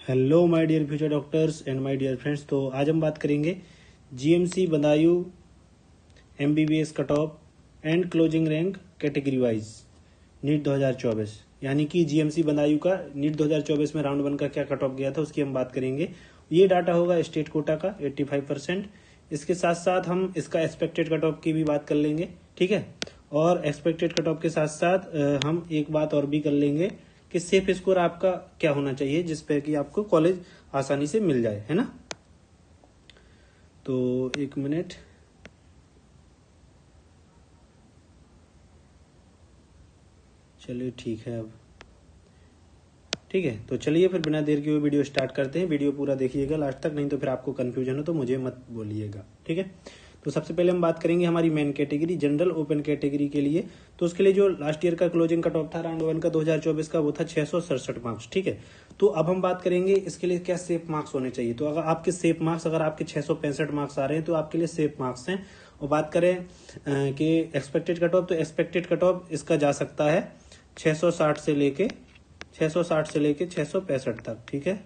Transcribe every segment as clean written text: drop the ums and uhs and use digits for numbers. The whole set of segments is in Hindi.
Hello my dear future doctors and my dear friends. तो आज हम बात करेंगे GMC Badaun MBBS cut off and closing rank category wise NEET 2024, यानी कि जीएमसी बदायूं का नीट 2024 में राउंड 1 का क्या कट ऑफ गया था उसकी हम बात करेंगे। ये डाटा होगा स्टेट कोटा का 85%। इसके साथ साथ हम इसका एक्सपेक्टेड कट ऑफ की भी बात कर लेंगे, ठीक है। और एक्सपेक्टेड कट ऑफ के साथ साथ हम एक बात और भी कर लेंगे कि सेफ स्कोर आपका क्या होना चाहिए जिस पे कि आपको कॉलेज आसानी से मिल जाए, है ना। तो एक मिनट, चलिए ठीक है। अब ठीक है, तो चलिए फिर बिना देर किए वीडियो स्टार्ट करते हैं। वीडियो पूरा देखिएगा लास्ट तक, नहीं तो फिर आपको कंफ्यूजन हो तो मुझे मत बोलिएगा, ठीक है। तो सबसे पहले हम बात करेंगे हमारी main category general open category के लिए। तो उसके लिए जो लास्ट ईयर का क्लोजिंग कट ऑफ था राउंड 1 का 2024 का, वो था 667 मार्क्स, ठीक है। तो अब हम बात करेंगे इसके लिए क्या सेफ मार्क्स होने चाहिए। तो अगर आपके सेफ मार्क्स अगर आपके 665 मार्क्स आ रहे हैं तो आपके लिए सेफ मार्क्स हैं। और बात करें कि एक्सपेक्टेड कट ऑफ, तो एक्सपेक्टेड कट ऑफ इसका जा सकता है 660 से लेके 665 तक, ठीक है।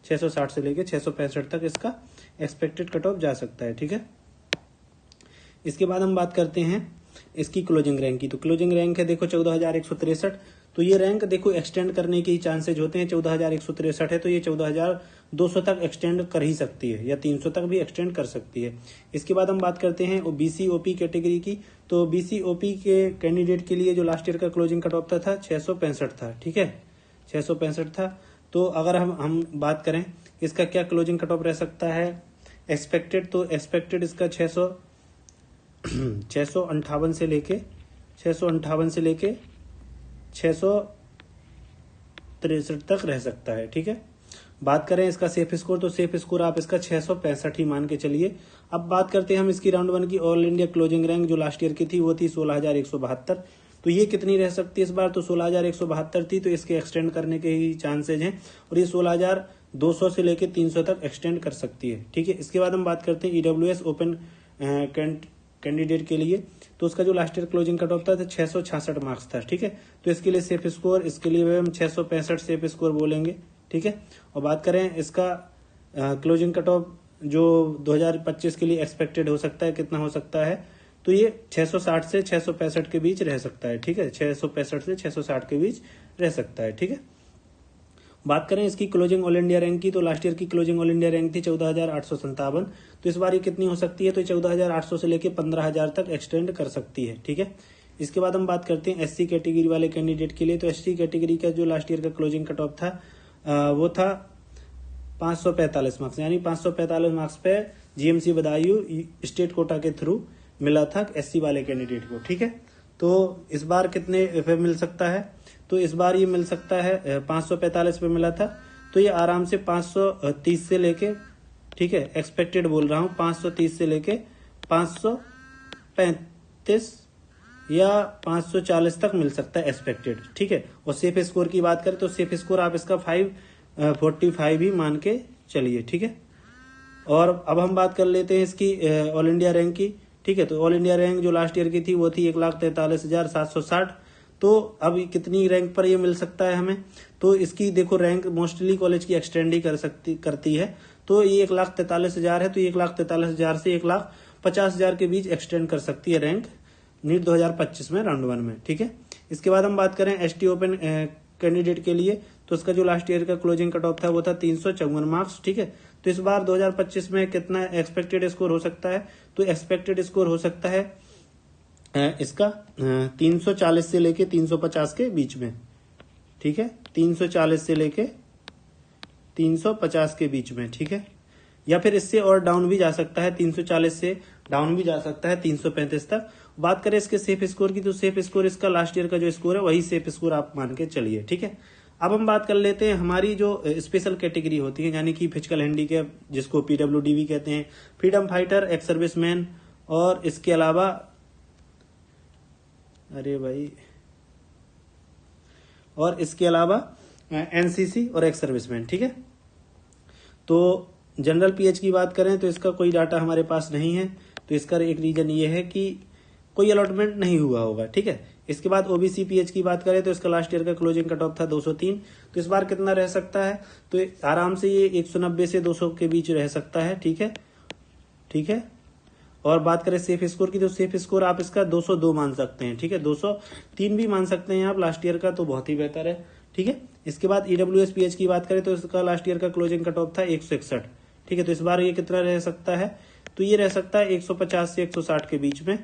660 से लेके 665 तक इसका एक्सपेक्टेड कट ऑफ जा सकता है, ठीक है। इसके बाद हम बात करते हैं इसकी क्लोजिंग रैंक की। तो क्लोजिंग रैंक है देखो 14,163। तो ये रैंक देखो एक्सटेंड करने के चांसेज होते हैं। 14,163 है तो ये 14,200 तक एक्सटेंड कर ही सकती है या 300 तक भी एक्सटेंड कर सकती है। इसके बाद हम बात करते हैं बीसी ओपी कैटेगरी की। तो बीसी ओपी के कैंडिडेट के लिए जो लास्ट ईयर का क्लोजिंग कट ऑफ था 665 था, ठीक है। 665 था। तो अगर हम बात करें इसका क्या क्लोजिंग कट ऑफ रह सकता है एक्सपेक्टेड, तो एक्सपेक्टेड इसका 658 से लेके 663 तक रह सकता है, ठीक है। बात करें इसका सेफ स्कोर, तो सेफ स्कोर आप इसका 665 ही मान के चलिए। अब बात करते हैं हम इसकी राउंड 1 की ऑल इंडिया क्लोजिंग रैंक जो लास्ट ईयर की थी वो थी 16,172। तो ये कितनी रह सकती है इस बार, तो 16,172 थी। तो इसके एक्सटेंड करने के ही चांसेज हैं और ये 16,200 से लेके 300 तक एक्सटेंड कर सकती है, ठीक है। इसके बाद हम बात करते हैं ईडब्ल्यूएस ओपन कैंडिडेट के लिए। तो उसका जो last year closing cut off था 666 मार्क्स था, ठीक है। तो इसके लिए सेफ स्कोर, इसके लिए हम 665 सेफ स्कोर बोलेंगे, ठीक है। और बात करें इसका क्लोजिंग कट ऑफ जो 2025 के लिए एक्सपेक्टेड हो सकता है, कितना हो सकता है, तो ये 660 से 665 के बीच रह सकता है, ठीक है। 665 से 660 के बीच रह सकता है, ठीक है। बात करें इसकी क्लोजिंग ऑल इंडिया रैंक की, तो लास्ट ईयर की क्लोजिंग ऑल इंडिया रैंक थी 14,857। तो इस बार ये कितनी हो सकती है, तो 14,800 से लेके 15,000 तक एक्सटेंड कर सकती है, ठीक है। इसके बाद हम बात करते हैं एससी कैटेगरी वाले कैंडिडेट के लिए। तो एससी कैटेगरी का जो लास्ट ईयर का क्लोजिंग कट ऑफ था वो था 545 मार्क्स, यानी 545 मार्क्स पे जीएमसी बदायूं स्टेट कोटा के थ्रू मिला था एससी वाले कैंडिडेट को, ठीक है। तो इस बार कितने पे मिल सकता है, तो इस बार ये मिल सकता है 545 पे मिला था। तो ये आराम से 530 से लेके, ठीक है, एक्सपेक्टेड बोल रहा हूं, 530 से लेके 535 या 540 तक मिल सकता है एक्सपेक्टेड, ठीक है। और सेफ स्कोर की बात करें तो सेफ स्कोर आप इसका 545 ही मान के चलिए, ठीक है। और अब हम बात कर लेते हैं इसकी ऑल इंडिया रैंक की, ठीक है। तो ऑल इंडिया रैंक जो लास्ट ईयर की थी वो थी 1,43,760। तो अब कितनी रैंक पर ये मिल सकता है हमें, तो इसकी देखो रैंक मोस्टली कॉलेज की एक्सटेंड ही करती है। तो ये 1,43,000 है, तो 1,43,000 से 1,50,000 के बीच एक्सटेंड कर सकती है रैंक नीट 2025 में राउंड 1 में, ठीक है। इसके बाद हम बात करें एसटी ओपन कैंडिडेट के लिए। तो उसका जो लास्ट ईयर का क्लोजिंग कट ऑफ था वो था 354 मार्क्स, ठीक है। तो इस बार 2025 में कितना एक्सपेक्टेड स्कोर हो सकता है, तो एक्सपेक्टेड स्कोर हो सकता है इसका 340 से लेके 350 के बीच में, ठीक है। 340 से लेके 350 के बीच में, ठीक है। या फिर इससे और डाउन भी जा सकता है, 340 से डाउन भी जा सकता है 335 तक। बात करें इसके सेफ स्कोर की, तो सेफ स्कोर इसका लास्ट ईयर का जो स्कोर है वही सेफ स्कोर आप मान के चलिए, ठीक है। अब हम बात कर लेते हैं हमारी जो स्पेशल कैटेगरी होती है, यानी कि फिजिकल हैंडीकैप जिसको पीडब्ल्यूडी भी कहते हैं, फ्रीडम फाइटर, एक्स सर्विसमैन, और इसके अलावा और इसके अलावा एनसीसी और एक्स सर्विसमैन, ठीक है। तो जनरल पीएच की बात करें तो इसका कोई डाटा हमारे पास नहीं है। तो इसका एक रीजन ये है कि कोई अलॉटमेंट नहीं हुआ होगा, ठीक है। इसके बाद ओबीसी पीएच की बात करें तो इसका लास्ट ईयर का क्लोजिंग कट ऑफ था 203, तो इस बार कितना रह सकता है, तो आराम से ये 190 से 200 के बीच रह सकता है, ठीक है, ठीक है। और बात करें सेफ स्कोर की, तो सेफ स्कोर आप इसका 202 मान सकते हैं, ठीक है, 203 भी मान सकते हैं आप लास्ट ईयर का, तो बहुत ही बेहतर है, ठीक है। इसके बाद ईडब्ल्यूएस पीएच की बात करें तो इसका लास्ट ईयर का क्लोजिंग कट ऑफ था 161, ठीक है, तो इस बार ये कितना रह सकता है, तो ये रह सकता है 150 से 160 के बीच में,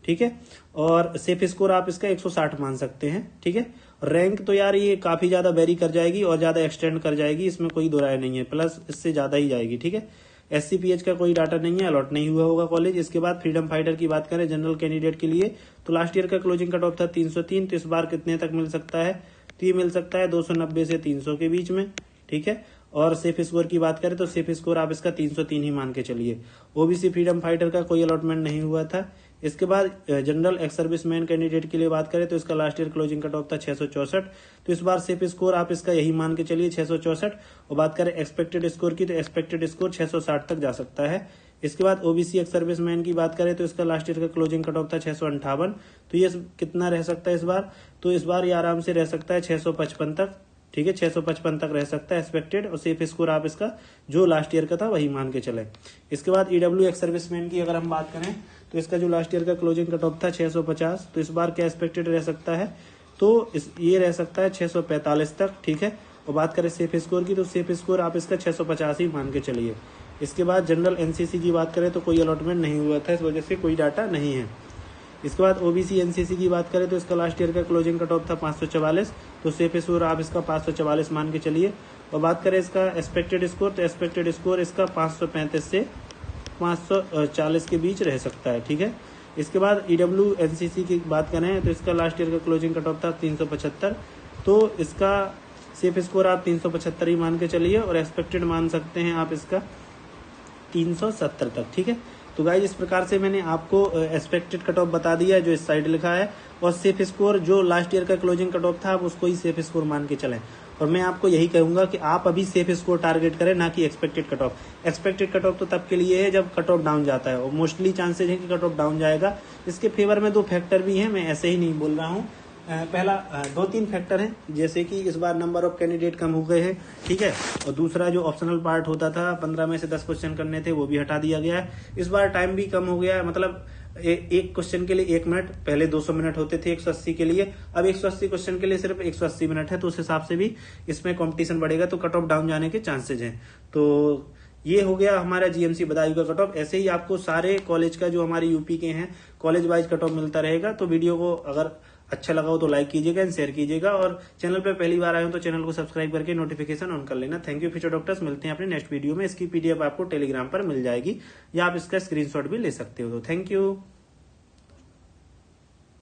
ठीक है। और सेफ स्कोर आप इसका 160 मान सकते हैं, ठीक है। रैंक तो यार ये काफी ज्यादा वेरी कर जाएगी और ज्यादा एक्सटेंड कर जाएगी, इसमें कोई दो राय नहीं है, प्लस इससे ज्यादा ही जाएगी, ठीक है। एससीपीएच का कोई डाटा नहीं है, अलॉट नहीं हुआ होगा कॉलेज। इसके बाद फ्रीडम फाइटर की बात करें जनरल कैंडिडेट के लिए, तो लास्ट ईयर का क्लोजिंग कट ऑफ था 303, तो इस बार कितने तक मिल सकता है, तो ये मिल सकता है 290 से 300 के बीच में, ठीक है। और सेफ स्कोर की बात करें तो सेफ स्कोर आप इसका 303 ही मान के चलिए। ओबीसी फ्रीडम फाइटर का कोई अलॉटमेंट नहीं हुआ था। इसके बाद जनरल एक्स सर्विसमैन कैंडिडेट के लिए बात करें तो इसका last year closing cut off था 664, तो इस बार सेफ स्कोर आप इसका यही मान के चलिए 664। और बात करें एक्सपेक्टेड स्कोर की, तो एक्सपेक्टेड स्कोर 660 तक जा सकता है। इसके बाद ओबीसी एक्स सर्विसमैन की बात करें तो इसका लास्ट ईयर का क्लोजिंग कट ऑफ था 658, तो ये कितना रह सकता है इस बार, तो इस बार ये आराम से रह सकता है 655 तक, ठीक है, 655 तक रह सकता है एक्सपेक्टेड। और सेफ स्कोर आप इसका जो लास्ट ईयर का था वही मान के चले। इसके बाद ईडब्ल्यू एक्स सर्विसमैन की अगर हम बात करें तो इसका जो लास्ट ईयर का क्लोजिंग कट ऑफ था 650, तो इस बार क्या एक्सपेक्टेड रह सकता है, तो ये रह सकता है 645 तक, ठीक है। और बात करें सेफ स्कोर की, तो सेफ स्कोर आप इसका 650 ही मान के चलिए। इसके बाद जनरल एनसीसी की बात करें तो कोई अलॉटमेंट नहीं हुआ था, इस वजह से कोई डाटा नहीं है। इसके बाद ओबीसी एनसीसी की बात करें तो इसका लास्ट ईयर का क्लोजिंग कट ऑफ था 544, तो सेफ स्कोर आप इसका 544 मान के चलिए। और बात करें इसका एक्सपेक्टेड स्कोर, तो एक्सपेक्टेड स्कोर इसका 535 से 540 के बीच रह सकता है, ठीक है। इसके बाद ईडब्ल्यू एनसीसी की बात करें तो इसका लास्ट ईयर का क्लोजिंग कट ऑफ था 375, तो इसका सेफ स्कोर आप 375 ही मान के चलिए और एक्सपेक्टेड मान सकते हैं आप इसका 370 तक, ठीक है। तो गाइज इस प्रकार से मैंने आपको एक्सपेक्टेड कट ऑफ बता दिया है जो इस साइड लिखा है, और सेफ स्कोर जो लास्ट ईयर का क्लोजिंग कट ऑफ था आप उसको ही सेफ स्कोर मान के चलें। और मैं आपको यही कहूंगा कि आप अभी सेफ स्कोर टारगेट करें, ना कि expected cut off. Expected cut off तो तब के लिए है जब कट ऑफ डाउन जाता है, और मोस्टली चांसेज है कि कट ऑफ डाउन जाएगा। इसके फेवर में दो फैक्टर भी हैं, मैं ऐसे ही नहीं बोल रहा हूँ। पहला 2-3 फैक्टर हैं, जैसे कि इस बार नंबर ऑफ कैंडिडेट कम हो गए हैं, ठीक है। और दूसरा जो ऑप्शनल पार्ट होता था 15 में से 10 क्वेश्चन करने थे वो भी हटा दिया गया है। इस बार टाइम भी कम हो गया है, मतलब एक क्वेश्चन के लिए 1 मिनट, पहले 200 मिनट होते थे 180 के लिए, अब 180 क्वेश्चन के लिए सिर्फ 180 मिनट है, तो उस हिसाब से भी इसमें कंपटीशन बढ़ेगा, तो कट ऑफ डाउन जाने के चांसेज हैं। तो ये हो गया हमारा जीएमसी बदायूं का कट ऑफ। ऐसे ही आपको सारे कॉलेज का जो हमारे यूपी के हैं कॉलेज वाइज कट ऑफ मिलता रहेगा। तो वीडियो को अगर अच्छा लगा हो तो लाइक कीजिएगा एंड शेयर कीजिएगा, और चैनल पर पहली बार आए हो तो चैनल को सब्सक्राइब करके नोटिफिकेशन ऑन कर लेना। थैंक यू फ्यूचर डॉक्टर्स, मिलते हैं अपने नेक्स्ट वीडियो में। इसकी पीडीएफ आपको टेलीग्राम पर मिल जाएगी, या आप इसका स्क्रीनशॉट भी ले सकते हो। तो थैंक यू।